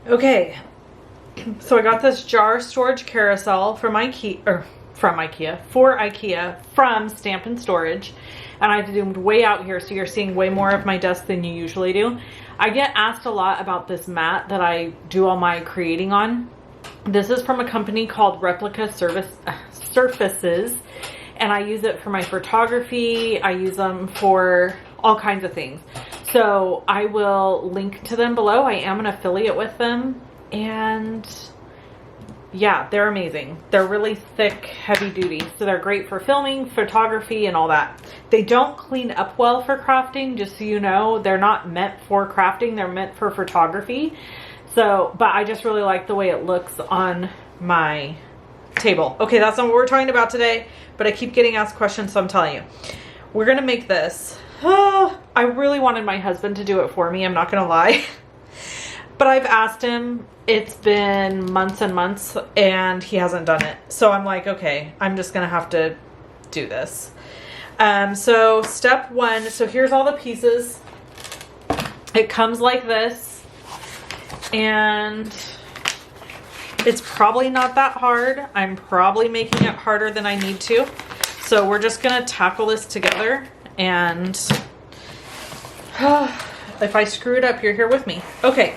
Okay, so I got this jar storage carousel from IKEA, from Stampin Storage, and I've zoomed way out here so you're seeing way more of my desk than you usually do. I get asked a lot about this mat that I do all my creating on. This is from a company called Replica Surfaces, and I use it for my photography. I use them for all kinds of things. So I will link to them below. I am an affiliate with them, and yeah, they're amazing. They're really thick, heavy duty. So they're great for filming, photography, and all that. They don't clean up well for crafting, just so you know. They're not meant for crafting, they're meant for photography. So, but I just really like the way it looks on my table. Okay, that's not what we're talking about today, but I keep getting asked questions, so I'm telling you. We're gonna make this. I really wanted my husband to do it for me, I'm not gonna lie. But I've asked him, it's been months and months, and he hasn't done it. So I'm like, okay, I'm just gonna have to do this. So step one, so here's all the pieces. It comes like this, and it's probably not that hard. I'm probably making it harder than I need to. So we're just gonna tackle this together, and if I screw it up, you're here with me. Okay,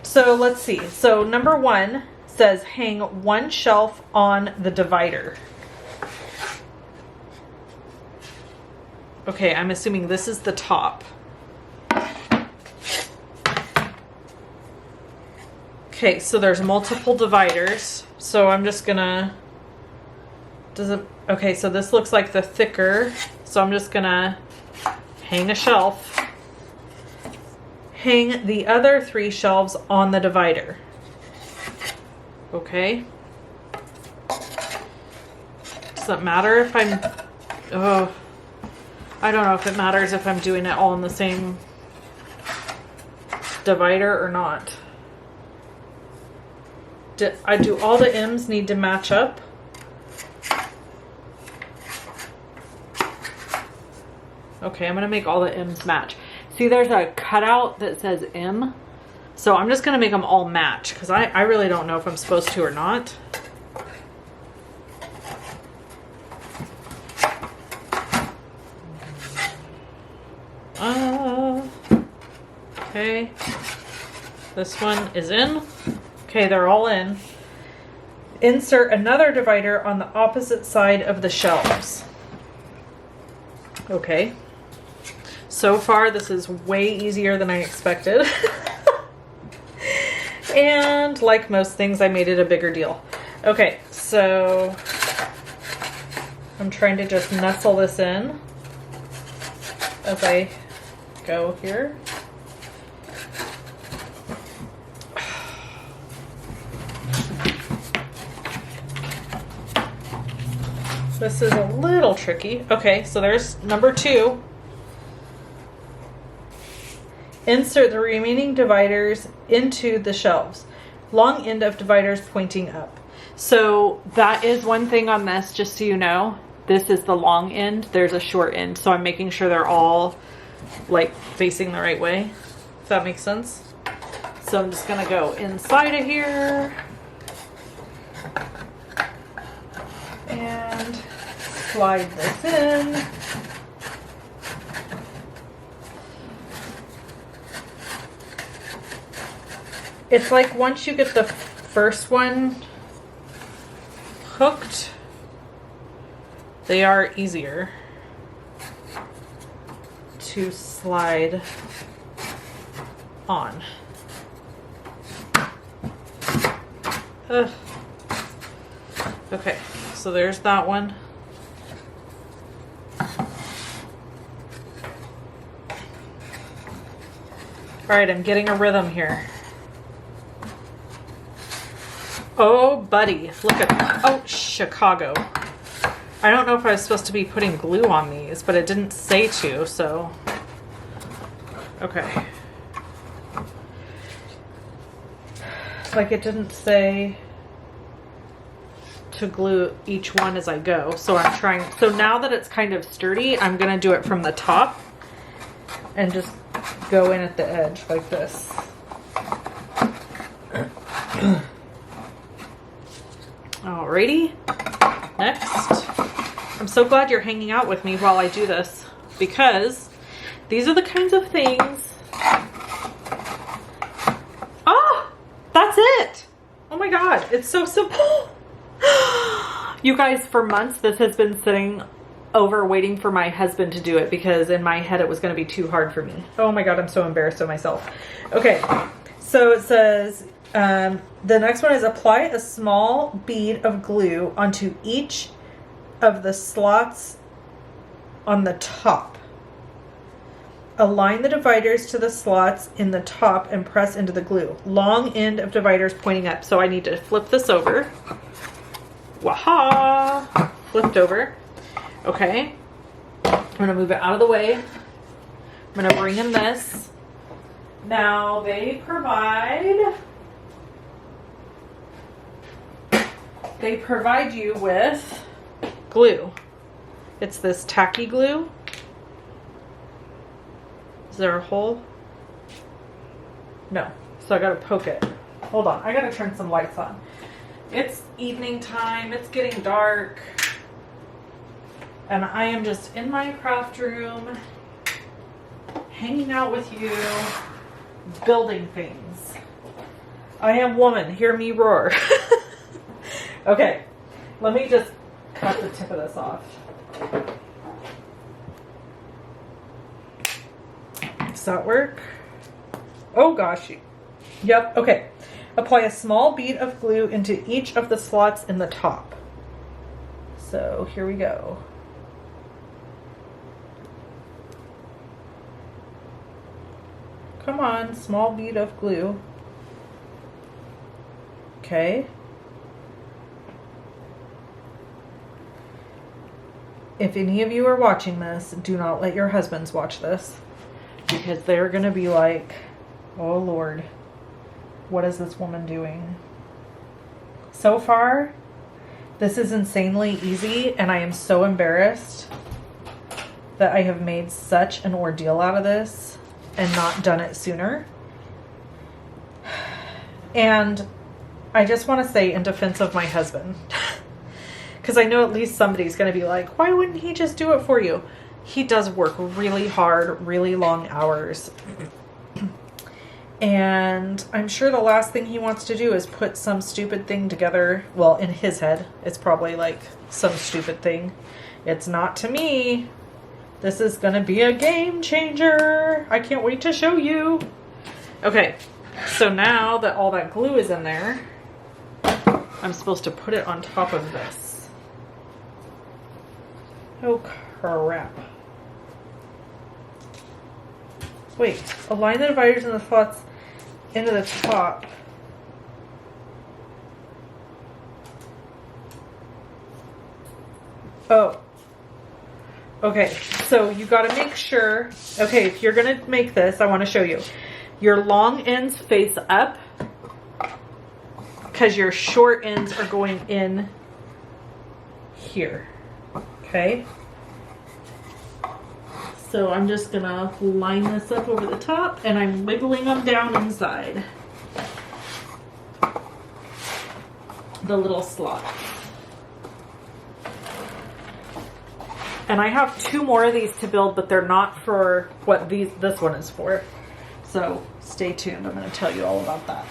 so let's see. So number one says hang one shelf on the divider. Okay, I'm assuming this is the top. Okay, so there's multiple dividers. So I'm just gonna, okay, so this looks like the thicker. So I'm just gonna hang a shelf. Hang the other 3 shelves on the divider. Okay. Does it matter if I'm, I don't know if it matters if I'm doing it all in the same divider or not. Do all the M's need to match up? Okay, I'm gonna make all the M's match. See, there's a cutout that says M. So I'm just gonna make them all match because I really don't know if I'm supposed to or not. Okay, this one is in. Okay, they're all in. Insert another divider on the opposite side of the shelves. Okay. So far, this is way easier than I expected. And like most things, I made it a bigger deal. Okay, so I'm trying to just nestle this in as I go here. This is a little tricky. Okay, so there's number 2. Insert the remaining dividers into the shelves. Long end of dividers pointing up. So that is one thing on this, just so you know. This is the long end, there's a short end. So I'm making sure they're all like facing the right way. If that makes sense. So I'm just gonna go inside of here. And slide this in. It's like once you get the first one hooked, they are easier to slide on. Okay, so there's that one. All right, I'm getting a rhythm here. Oh, buddy, look at that. Oh, Chicago. I don't know if I was supposed to be putting glue on these, but it didn't say to, so. Okay. Like it didn't say to glue each one as I go. So I'm trying, so now that it's kind of sturdy, I'm gonna do it from the top and just go in at the edge like this. Alrighty, next. I'm so glad you're hanging out with me while I do this, because these are the kinds of things. Oh, that's it. Oh my God, it's so simple. You guys, for months, this has been sitting over waiting for my husband to do it, because in my head it was going to be too hard for me. Oh my God, I'm so embarrassed of myself. Okay, so it says, the next one is apply a small bead of glue onto each of the slots on the top. Align the dividers to the slots in the top and press into the glue. Long end of dividers pointing up. So I need to flip this over. Waha! Flipped over. Okay. I'm going to move it out of the way. I'm going to bring in this. Now they provide you with glue. It's this tacky glue. Is there a hole? No. So I gotta poke it. Hold on. I gotta turn some lights on. It's evening time. It's getting dark. And I am just in my craft room, hanging out with you, building things. I am woman. Hear me roar. Okay. Let me just cut the tip of this off. Does that work? Oh gosh. Yep. Okay. Apply a small bead of glue into each of the slots in the top. So here we go. Come on, small bead of glue. Okay. If any of you are watching this, do not let your husbands watch this, because they're going to be like, oh Lord, what is this woman doing? So far, this is insanely easy, and I am so embarrassed that I have made such an ordeal out of this and not done it sooner. And I just want to say, in defense of my husband, because I know at least somebody's going to be like, why wouldn't he just do it for you? He does work really hard, really long hours. And I'm sure the last thing he wants to do is put some stupid thing together. Well, in his head, it's probably like some stupid thing. It's not to me. This is going to be a game changer. I can't wait to show you. Okay, so now that all that glue is in there, I'm supposed to put it on top of this. Oh crap. Wait, align the dividers and the slots into the top. Oh. Okay, so you got to make sure, okay, if you're going to make this, I want to show you. Your long ends face up, because your short ends are going in here. Okay. So I'm just going to line this up over the top, and I'm wiggling them down inside the little slot. And I have 2 more of these to build, but they're not for what this one is for. So stay tuned. I'm going to tell you all about that.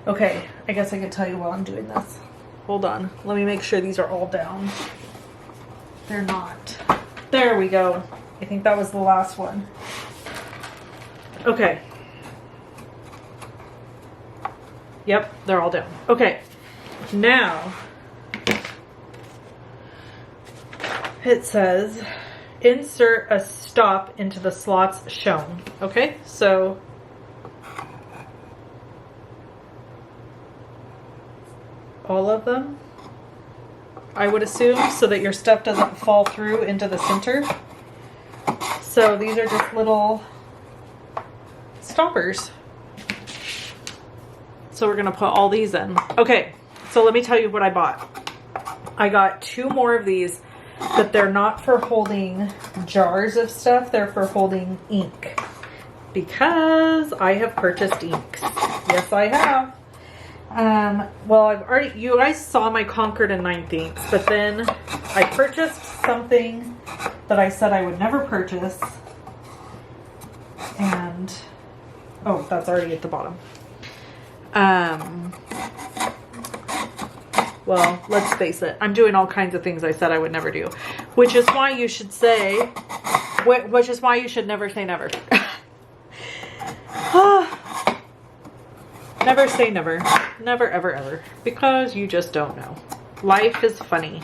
Okay, I guess I can tell you while I'm doing this. Hold on. Let me make sure these are all down. They're not. There we go. I think that was the last one. Okay. Yep, they're all down. Okay. Now, it says insert a stop into the slots shown. Okay, so all of them, I would assume, so that your stuff doesn't fall through into the center. So these are just little stoppers. So we're gonna put all these in. Okay, so let me tell you what I bought. I got 2 more of these, but they're not for holding jars of stuff. They're for holding ink, because I have purchased inks. Yes, I have. Well, you guys saw my Concord and 9/8, but then I purchased something that I said I would never purchase. And, oh, that's already at the bottom. Well, let's face it. I'm doing all kinds of things I said I would never do, which is why you should say, which is why you should never say never. Never say never. Never, ever, ever. Because you just don't know. Life is funny.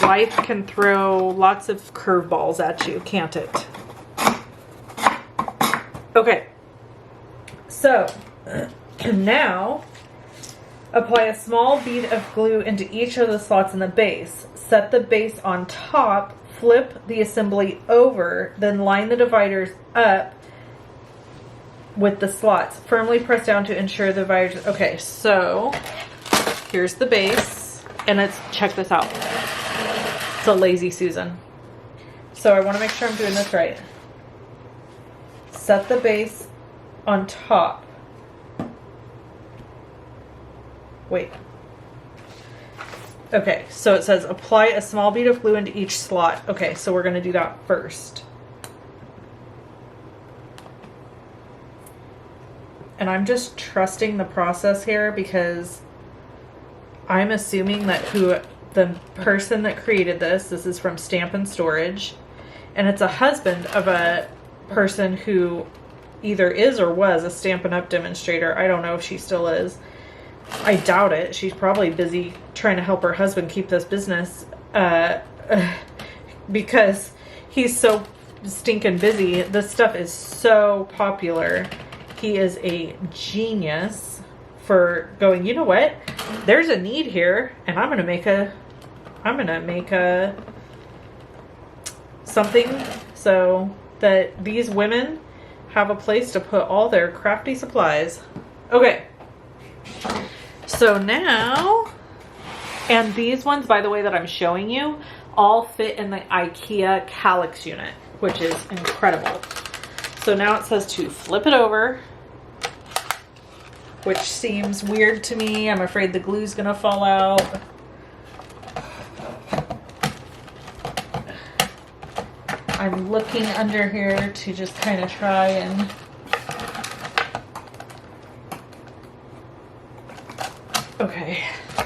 Life can throw lots of curveballs at you, can't it? Okay. So, now, apply a small bead of glue into each of the slots in the base. Set the base on top, flip the assembly over, then line the dividers up with the slots. Firmly press down to ensure the dividers. Okay, so here's the base, and it's, check this out. It's a Lazy Susan. So I want to make sure I'm doing this right. Set the base on top. Wait. Okay, so it says apply a small bead of glue into each slot. Okay, so we're going to do that first. And I'm just trusting the process here because I'm assuming that the person that created this is from Stampin Storage, and it's a husband of a person who either is or was a Stampin' Up! Demonstrator. I don't know if she still is. I doubt it. She's probably busy trying to help her husband keep this business because he's so stinking busy. This stuff is so popular. He is a genius for going, you know what? There's a need here, and I'm gonna make a something so that these women have a place to put all their crafty supplies. Okay. So now, and these ones, by the way, that I'm showing you, all fit in the IKEA Calyx unit, which is incredible. So now it says to flip it over, which seems weird to me. I'm afraid the glue's gonna fall out. I'm looking under here to just kind of try and okay,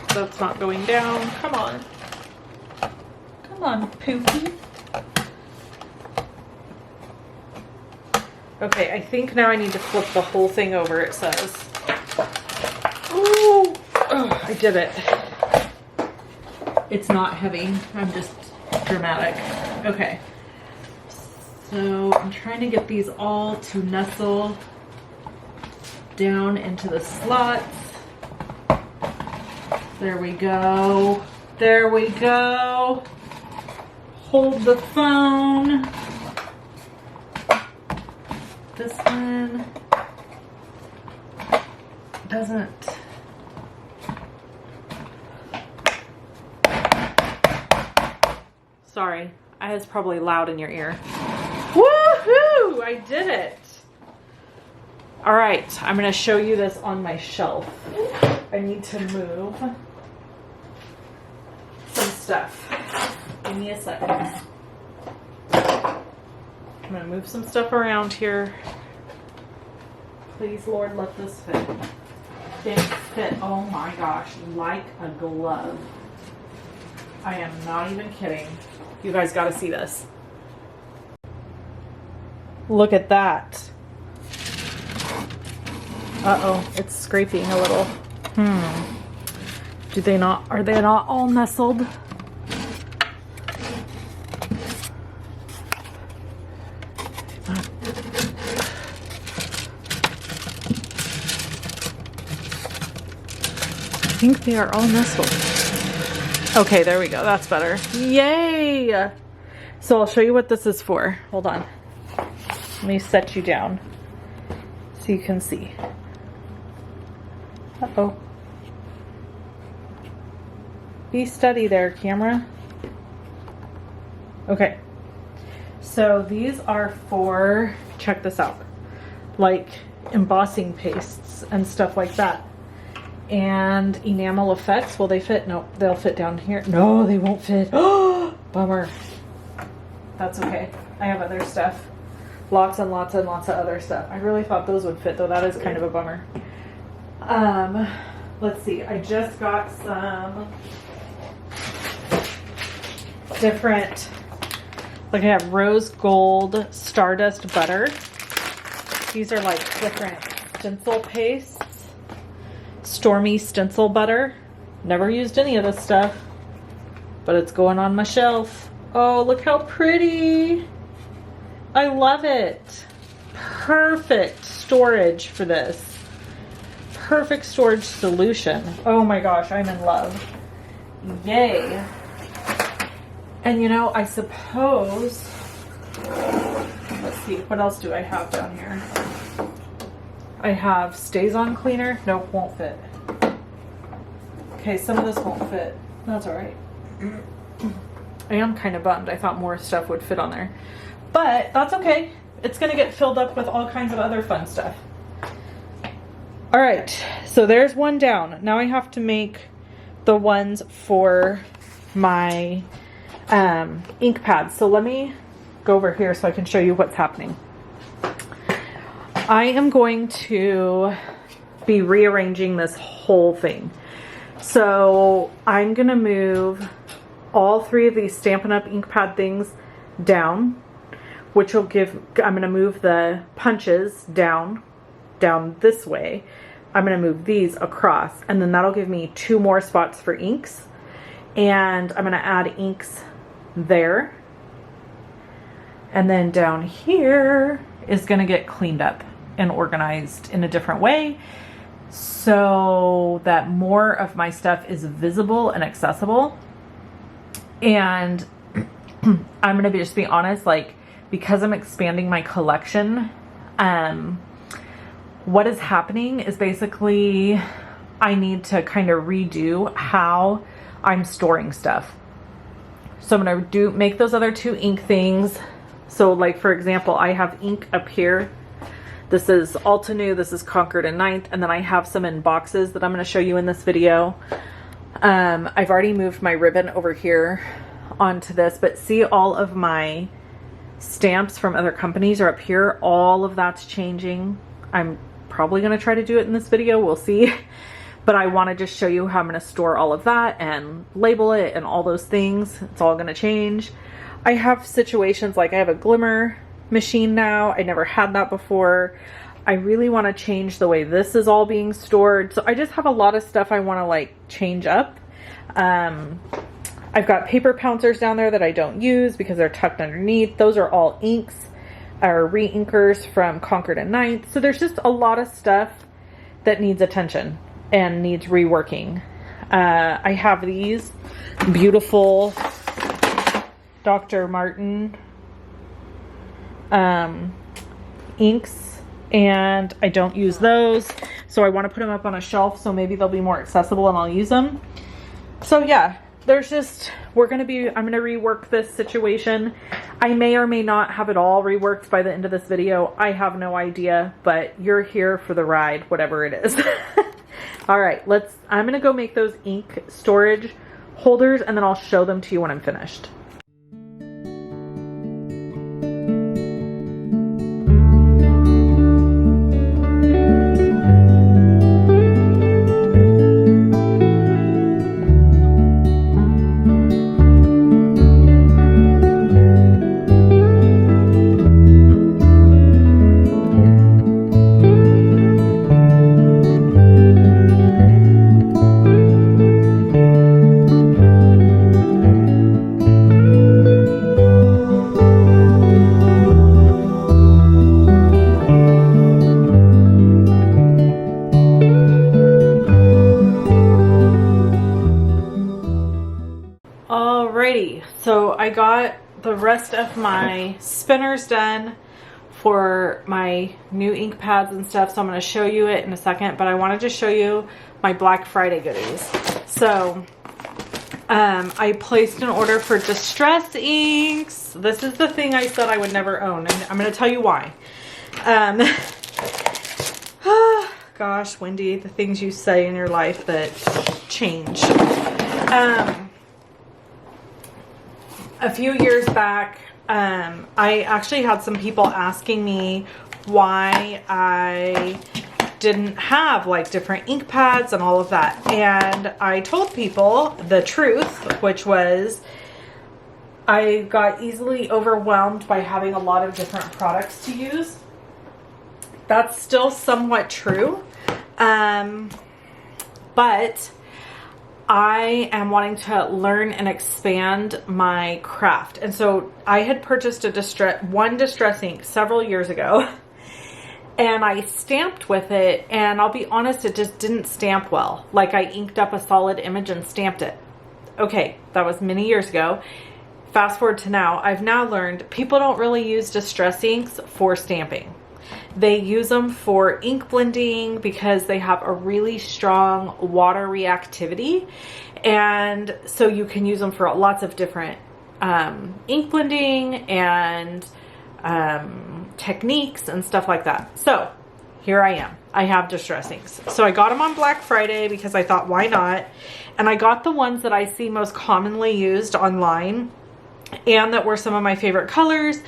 that's not going down. Come on. Come on, Pookie. Okay, I think now I need to flip the whole thing over, it says. Ooh, oh, I did it. It's not heavy. I'm just dramatic. Okay. So I'm trying to get these all to nestle down into the slots. There we go. There we go. Hold the phone. This one doesn't. Sorry, I was probably loud in your ear. Woohoo! I did it. All right, I'm going to show you this on my shelf. I need to move some stuff. Give me a second. I'm going to move some stuff around here. Please, Lord, let this fit. It fit, oh my gosh, like a glove. I am not even kidding. You guys got to see this. Look at that. Uh-oh, it's scraping a little. Do they not, are they not all nestled? I think they are all nestled. Okay, there we go. That's better. Yay! So I'll show you what this is for. Hold on. Let me set you down so you can see. Uh-oh. Be steady there, camera. Okay. So these are for, check this out. Like, embossing pastes and stuff like that. And enamel effects, will they fit? No, they'll fit down here. No, they won't fit. Oh, bummer. That's okay. I have other stuff. Lots and lots and lots of other stuff. I really thought those would fit though. That is kind of a bummer. Let's see. I just got some different, like I have rose gold stardust butter. These are like different stencil pastes. Stormy stencil butter. Never used any of this stuff, but it's going on my shelf. Oh, look how pretty. I love it. Perfect storage for this. Perfect storage solution. Oh my gosh, I'm in love. Yay. And you know, I suppose, let's see, what else do I have down here? I have Stays On Cleaner. Nope, won't fit. Okay, some of this won't fit. That's all right. I am kind of bummed. I thought more stuff would fit on there. But that's okay. It's going to get filled up with all kinds of other fun stuff. All right, so there's one down. Now I have to make the ones for my ink pads. So let me go over here so I can show you what's happening. I am going to be rearranging this whole thing. So I'm going to move all three of these Stampin' Up! Ink pad things down, which will give, I'm going to move the punches down this way. I'm going to move these across, and then that'll give me 2 more spots for inks. And I'm going to add inks there. And then down here is going to get cleaned up and organized in a different way so that more of my stuff is visible and accessible. And I'm going to just be honest, like, because I'm expanding my collection, what is happening is basically I need to kind of redo how I'm storing stuff. So I'm going to make those other 2 ink things. So like, for example, I have ink up here. This is Altenew, this is Concord and 9th, and then I have some in boxes that I'm going to show you in this video. I've already moved my ribbon over here onto this, but see, all of my stamps from other companies are up here. All of that's changing. I'm probably going to try to do it in this video. We'll see. But I want to just show you how I'm going to store all of that and label it and all those things. It's all going to change. I have situations like I have a glimmer machine now. I never had that before. I really want to change the way this is all being stored. So I just have a lot of stuff I want to like change up. I've got paper pouncers down there that I don't use because they're tucked underneath. Those are all inks or re-inkers from Concord and 9th. So there's just a lot of stuff that needs attention and needs reworking. I have these beautiful Dr. Martin inks, and I don't use those, so I want to put them up on a shelf so maybe they'll be more accessible and I'll use them. So yeah, there's just, I'm going to rework this situation. I may or may not have it all reworked by the end of this video. I have no idea, but you're here for the ride, whatever it is. All right, I'm going to go make those ink storage holders, and then I'll show them to you when I'm finished. So I got the rest of my spinners done for my new ink pads and stuff, so I'm going to show you it in a second, but I wanted to show you my Black Friday goodies. So I placed an order for distress inks. This is the thing I said I would never own, and I'm going to tell you why. Gosh, Wendy, the things you say in your life that change. A few years back, I actually had some people asking me why I didn't have like different ink pads and all of that. And I told people the truth, which was I got easily overwhelmed by having a lot of different products to use. That's still somewhat true. But I am wanting to learn and expand my craft. And so I had purchased one distress ink several years ago, and I stamped with it, and I'll be honest, it just didn't stamp well. Like, I inked up a solid image and stamped it. Okay, that was many years ago. Fast forward to now, I've now learned people don't really use distress inks for stamping. They use them for ink blending because they have a really strong water reactivity. And so you can use them for lots of different ink blending and techniques and stuff like that. So here I am. I have distress inks. So I got them on Black Friday because I thought, why not? And I got the ones that I see most commonly used online and that were some of my favorite colors.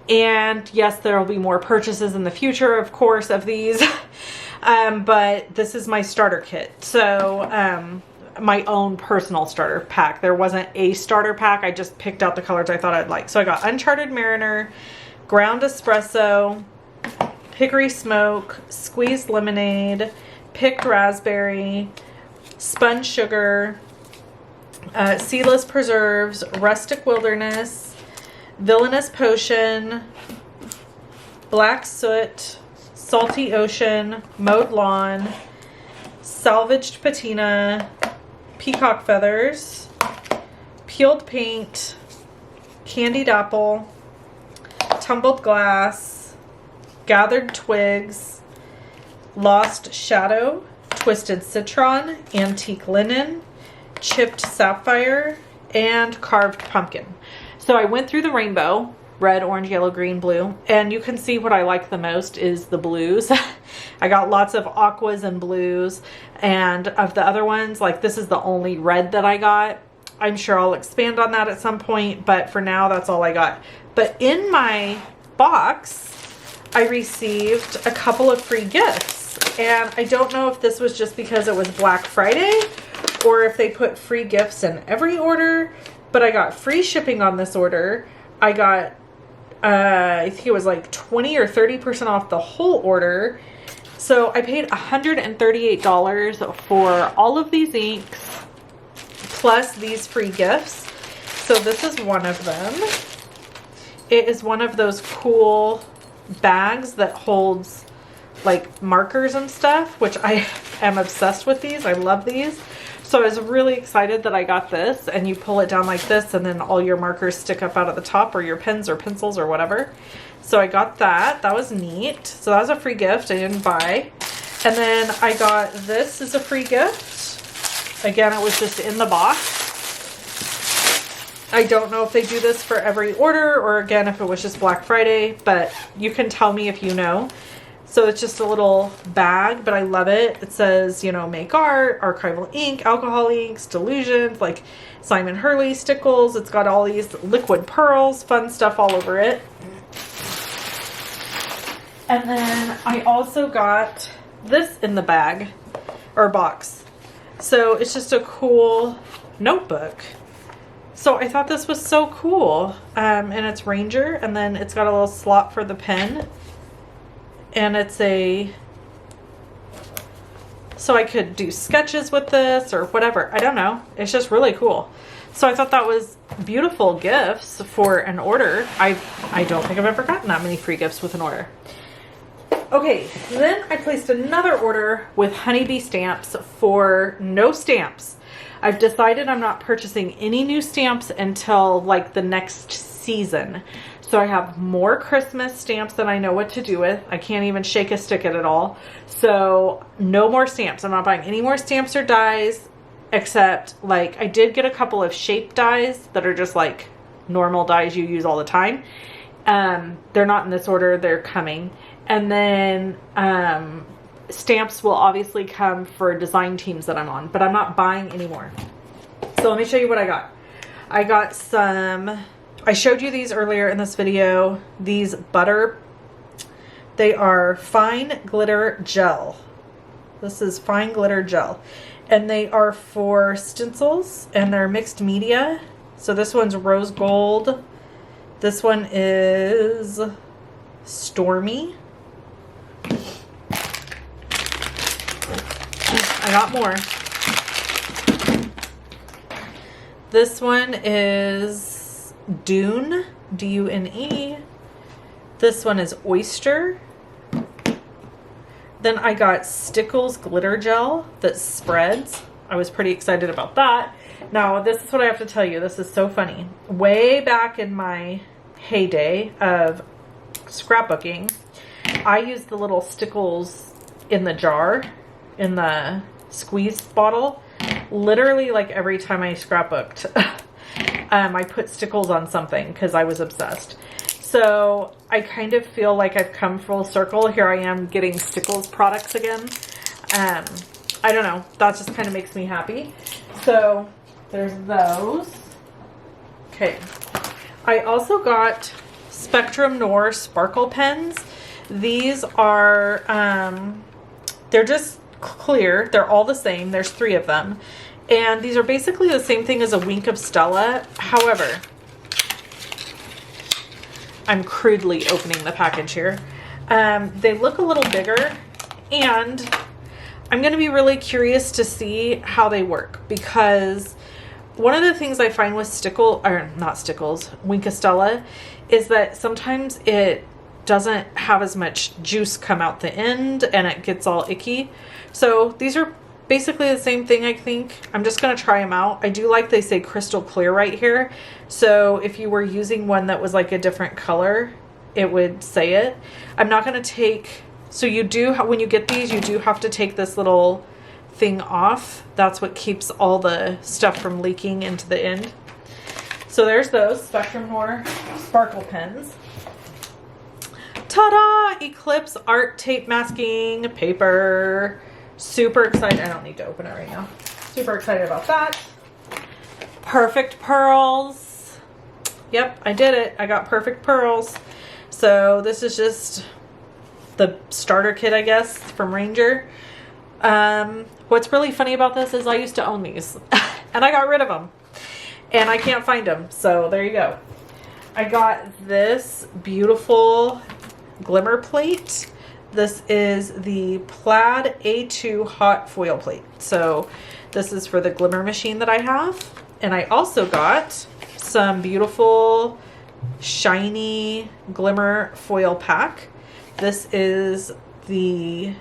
And yes, there will be more purchases in the future, of course, of these. But this is my starter kit. So my own personal starter pack. There wasn't a starter pack. I just picked out the colors I thought I'd like. So I got Uncharted Mariner, Ground Espresso, Hickory Smoke, Squeezed Lemonade, Picked Raspberry, Spun Sugar, Seedless Preserves, Rustic Wilderness, Villainous Potion, Black Soot, Salty Ocean, Mowed Lawn, Salvaged Patina, Peacock Feathers, Peeled Paint, Candied Apple, Tumbled Glass, Gathered Twigs, Lost Shadow, Twisted Citron, Antique Linen, Chipped Sapphire, and Carved Pumpkin. So I went through the rainbow, red, orange, yellow, green, blue, and you can see what I like the most is the blues. I got lots of aquas and blues, and of the other ones, like this is the only red that I got. I'm sure I'll expand on that at some point, but for now, that's all I got. But in my box, I received a couple of free gifts, and I don't know if this was just because it was Black Friday or if they put free gifts in every order. But I got free shipping on this order. I got, I think it was like 20 or 30% off the whole order. So I paid $138 for all of these inks, plus these free gifts. So this is one of them. It is one of those cool bags that holds like markers and stuff, which I am obsessed with these. I love these. So I was really excited that I got this, and you pull it down like this and then all your markers stick up out of the top, or your pens or pencils or whatever. So I got that. That was neat. So that was a free gift I didn't buy. And then I got this as a free gift. Again, it was just in the box. I don't know if they do this for every order or again if it was just Black Friday, but you can tell me if you know. So it's just a little bag, but I love it. It says, you know, make art, archival ink, alcohol inks, delusions, like Simon Hurley stickles. It's got all these liquid pearls, fun stuff all over it. And then I also got this in the bag or box. So it's just a cool notebook. So I thought this was so cool. And it's Ranger, and then it's got a little slot for the pen. And it's so I could do sketches with this or whatever. I don't know. It's just really cool. So I thought that was beautiful gifts for an order. I don't think I've ever gotten that many free gifts with an order. Okay, then I placed another order with Honeybee Stamps for no stamps. I've decided I'm not purchasing any new stamps until like the next season. So I have more Christmas stamps that I know what to do with. I can't even shake a stick at it all. So no more stamps. I'm not buying any more stamps or dies, except like I did get a couple of shape dies that are just like normal dies you use all the time. They're not in this order. They're coming. And then stamps will obviously come for design teams that I'm on, but I'm not buying anymore. So let me show you what I got. I got some, I showed you these earlier in this video, these butter, they are fine glitter gel. This is fine glitter gel. And they are for stencils, and they're mixed media. So this one's rose gold. This one is stormy. I got more. This one is Dune, D-U-N-E. This one is Oyster. Then I got Stickles glitter gel that spreads. I was pretty excited about that. Now, this is what I have to tell you. This is so funny. Way back in my heyday of scrapbooking, I used the little Stickles in the jar, in the squeeze bottle. Literally, like every time I scrapbooked, I put Stickles on something because I was obsessed. So I kind of feel like I've come full circle. Here I am getting Stickles products again. I don't know. That just kind of makes me happy. So there's those. Okay. I also got Spectrum Noir sparkle pens. These are, they're just clear. They're all the same. There's 3 of them. And these are basically the same thing as a Wink of Stella. However, I'm crudely opening the package here. They look a little bigger, and I'm going to be really curious to see how they work, because one of the things I find with Wink of Stella is that sometimes it doesn't have as much juice come out the end and it gets all icky. So these are basically the same thing, I think. I'm just going to try them out. I do like they say crystal clear right here. So if you were using one that was like a different color, it would say it. I'm not going to take, so you do, when you get these, you do have to take this little thing off. That's what keeps all the stuff from leaking into the end. So there's those Spectrum Noir sparkle pens. Ta-da! Eclipse art tape masking paper. Super excited. I don't need to open it right now. Super excited about that. Perfect pearls. Yep, I did it. I got perfect pearls. So this is just the starter kit, I guess, from Ranger. What's really funny about this is I used to own these and I got rid of them and I can't find them. So there you go. I got this beautiful glimmer plate. This is the plaid A2 hot foil plate. So this is for the glimmer machine that I have. And I also got some beautiful shiny glimmer foil pack. This is the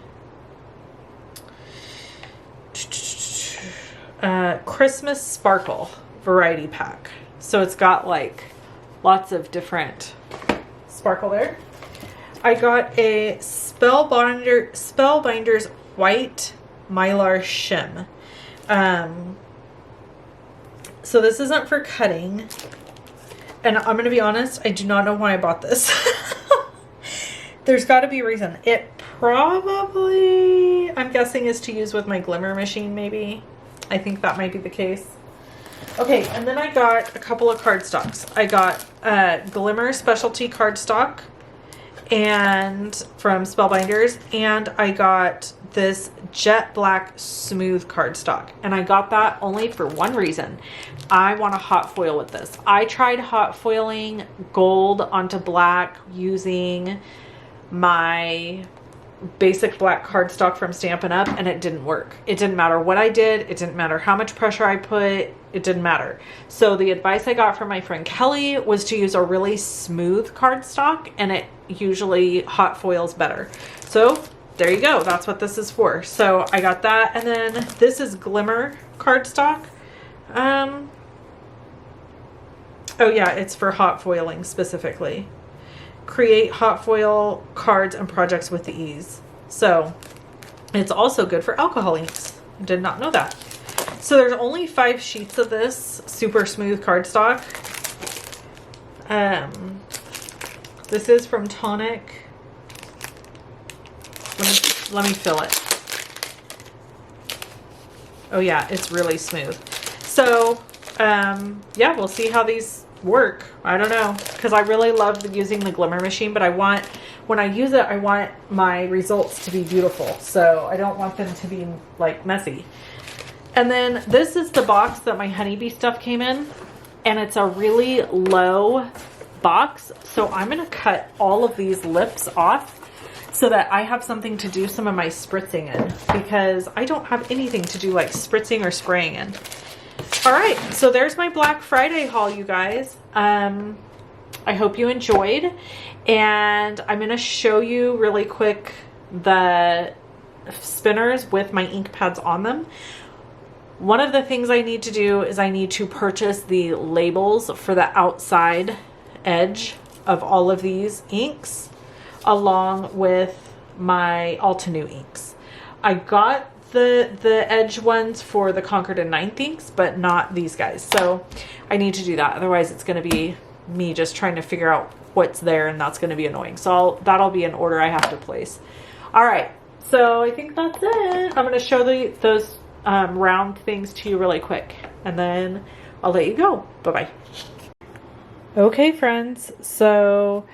Christmas Sparkle variety pack. So it's got like lots of different sparkle there. I got a Spellbinder's white mylar shim. So this isn't for cutting, and I'm gonna be honest, I do not know why I bought this. There's got to be a reason. It probably, I'm guessing, is to use with my glimmer machine, maybe. I think that might be the case. Okay, and then I got a couple of cardstocks. I got Glimmer Specialty cardstock and from Spellbinders, and I got this jet black smooth cardstock, and I got that only for one reason. I want to hot foil with this. I tried hot foiling gold onto black using my basic black cardstock from Stampin' Up, and it didn't work. It didn't matter what I did. It didn't matter how much pressure I put. It didn't matter. So the advice I got from my friend Kelly was to use a really smooth cardstock, and it usually hot foils better. So there you go. That's what this is for. So I got that, and then this is Glimmer cardstock. Oh yeah, it's for hot foiling specifically. Create hot foil cards and projects with ease. So it's also good for alcohol inks. Did not know that. So there's only 5 sheets of this super smooth cardstock. This is from Tonic. Let me let me feel it. Oh yeah, it's really smooth. So, yeah, we'll see how these work. I don't know, because I really love using the glimmer machine, but when I use it, I want my results to be beautiful. So I don't want them to be like messy. And then this is the box that my honeybee stuff came in, and it's a really low box. So I'm going to cut all of these lips off so that I have something to do some of my spritzing in, because I don't have anything to do like spritzing or spraying in. All right, so there's my Black Friday haul, you guys. I hope you enjoyed, and I'm going to show you really quick the spinners with my ink pads on them. One of the things I need to do is I need to purchase the labels for the outside edge of all of these inks, along with my Altenew inks. I got the edge ones for the Concord and 9th inks, but not these guys. So I need to do that. Otherwise it's going to be me just trying to figure out what's there, and that's going to be annoying. So that'll be an order I have to place. All right. So I think that's it. I'm going to show those round things to you really quick, and then I'll let you go. Bye-bye. Okay, friends. So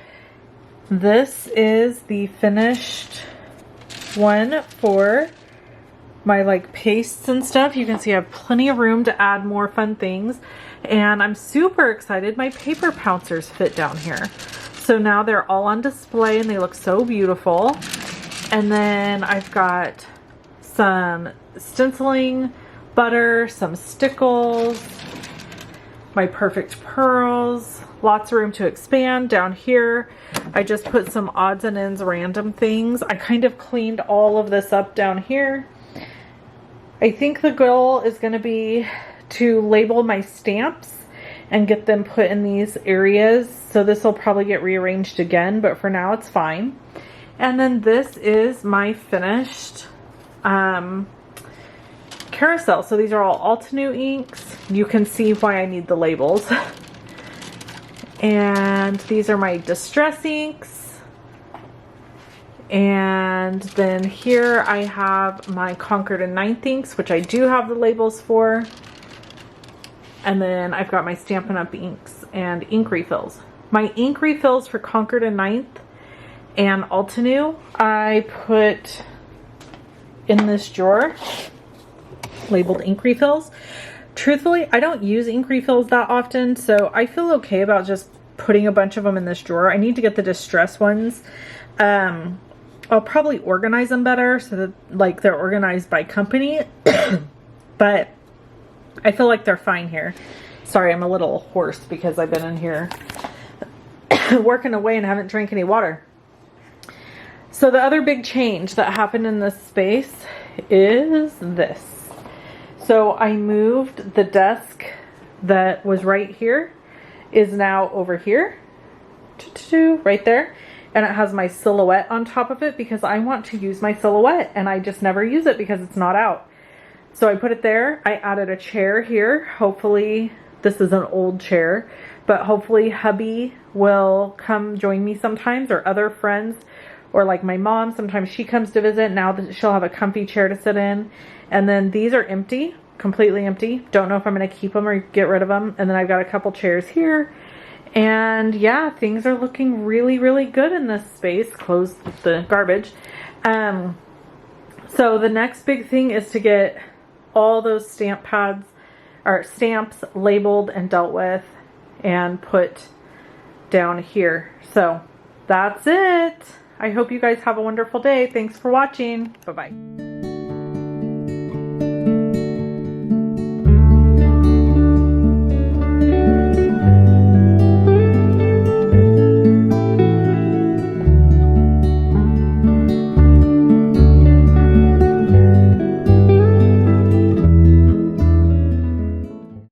this is the finished one for my like pastes and stuff. You can see I have plenty of room to add more fun things, and I'm super excited. My paper pouncers fit down here, so now they're all on display and they look so beautiful. And then I've got some stenciling butter, some stickles, my perfect pearls, lots of room to expand. Down here I just put some odds and ends random things. I kind of cleaned all of this up down here. I think the goal is going to be to label my stamps and get them put in these areas. So this will probably get rearranged again, but for now it's fine. And then this is my finished carousel. So these are all Altenew inks. You can see why I need the labels. And these are my distress inks. And then here I have my Concord and 9th inks, which I do have the labels for. And then I've got my Stampin' Up! Inks and ink refills. My ink refills for Concord and 9th and Altenew I put in this drawer labeled ink refills. Truthfully, I don't use ink refills that often, so I feel okay about just putting a bunch of them in this drawer. I need to get the distress ones. I'll probably organize them better so that like they're organized by company, but I feel like they're fine here. Sorry, I'm a little hoarse because I've been in here working away and haven't drank any water. So the other big change that happened in this space is this. So I moved the desk that was right here, is now over here, right there. And it has my silhouette on top of it because I want to use my silhouette and I just never use it because it's not out. So I put it there. I added a chair here. Hopefully, this is an old chair, but hopefully hubby will come join me sometimes, or other friends, or like my mom, sometimes she comes to visit. Now that she'll have a comfy chair to sit in. And then these are empty, completely empty. Don't know if I'm going to keep them or get rid of them. And then I've got a couple chairs here. And yeah, things are looking really, really good in this space. Close the garbage. So the next big thing is to get all those stamp pads or stamps labeled and dealt with and put down here. So that's it. I hope you guys have a wonderful day. Thanks for watching. Bye-bye.